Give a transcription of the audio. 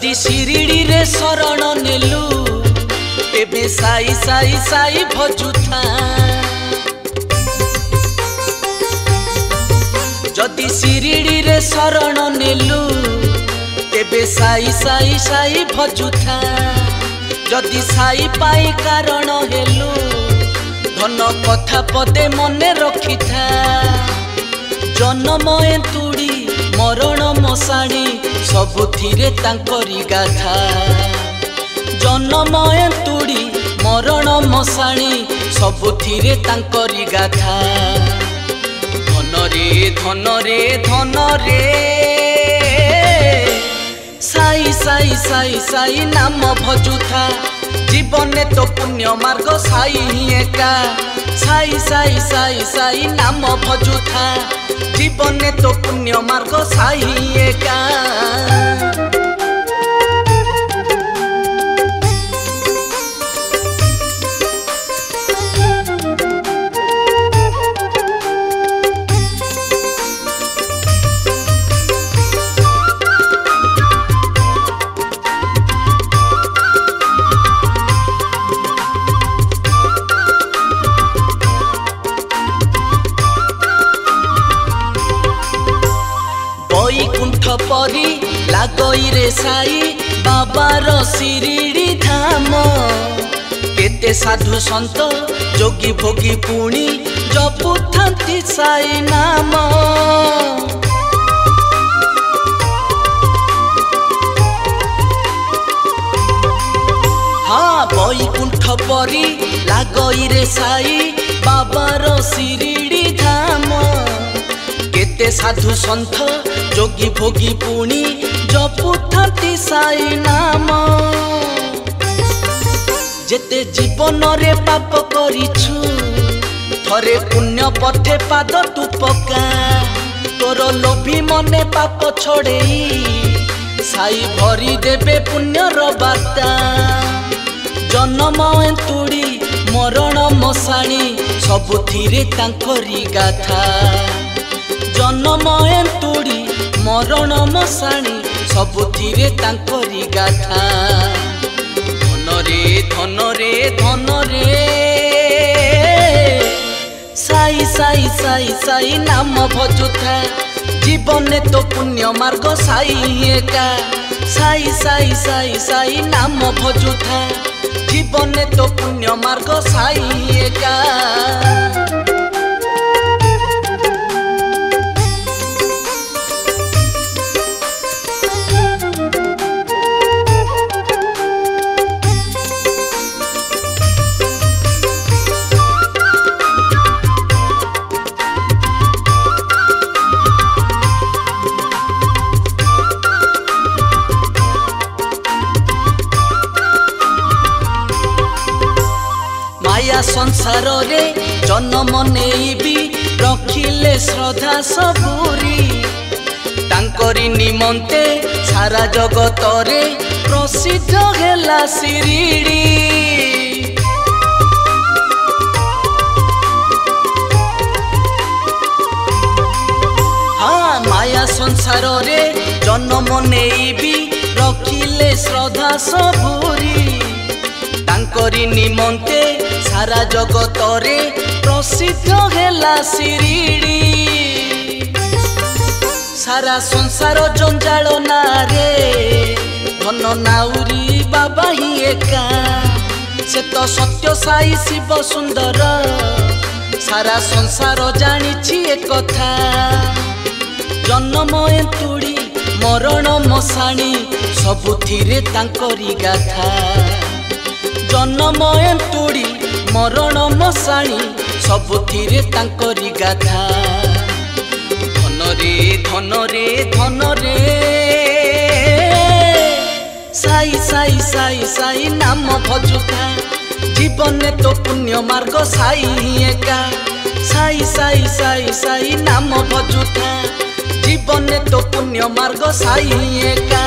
जदि शिरिडी रे शरण नेलु तेबे साई साई साई भजुथा। जदि शिरिडी रे शरण नेलु तेबे साई साई साई भजुथा। जदि साई पाई कारण हेलु धन कथा पदे मने रखिथा। जन्म एंतुड़ी मरण मशाणी सबुथिरे तांकरी गाथा। जन्म एंतुड़ी मरण मशाणी सबुथिरे तांकरी गाथा। धन रे धन रे धन रे साई साई साई साई नाम भजुथा। जीवने तो पुण्य मार्ग साई ही एका। साई साई साई साई नाम भजुथा। जीवने तो पुण्य मार्ग साई ही एका। बैकुंठ परी लागई रे साई बाबार शिरिडी धाम। केते साधु संत जोगी भोगी पुणी जपुथांती साई नाम। हाँ बैकुंठ परी लागई रे साई बाबार शिरिडी धाम। केते साधु संत जोगी भोगी पुणी जपुथांती साई नाम। जेते जीवन रे पाप करिछु थरे पुण्य पथे पाद तू पका। तोर लोभी मने पाप छोड़ेई साई भरी देबे पुण्यर बार्ता। जन्म एंतुड़ी मरण मशाणी सबुथिरे तांकरी गाथा। जन्म एंतुड़ी मरण मशाणी सबुथिरे तांकरी गाथा। धन रे धन रे धन रे साई साई साई साई नाम भजुथा। जीवने तो पुण्य मार्ग साई एका। साई साई साई साई नाम भजुथा। जीवने तो पुण्य मार्ग साई एका। माया संसार रे जन्म नेबी रखिले श्रद्धा सबुरी। तांकरी निमंते सारा जगत रे प्रसिद्ध हेला शिरिडी। हाँ माया संसार रे जन्म नेबी रखिले श्रद्धा सबुरी। तांकरी निमंते सारा जगत रे प्रसिद्ध हेला शिरिडी। सारा संसार जंजाल नारे धन नाउरी बाबा ही एका। से तो सत्य साई शिव सुंदर सारा संसार जानिछि ए कथा। जन्म एंतुड़ी मरण मशाणी सबुथिरे तांकरी गाथा। जन्म एंतुड़ी मरण मशाणी सबुथिरे तांकरी गाथा। धन रे धन रे धन रे साई साई साई साई नाम भजुथा। जीवने तो पुण्य मार्ग साई एका। साई साई साई साई नाम भजुथा। जीवने तो पुण्य मार्ग साई एका।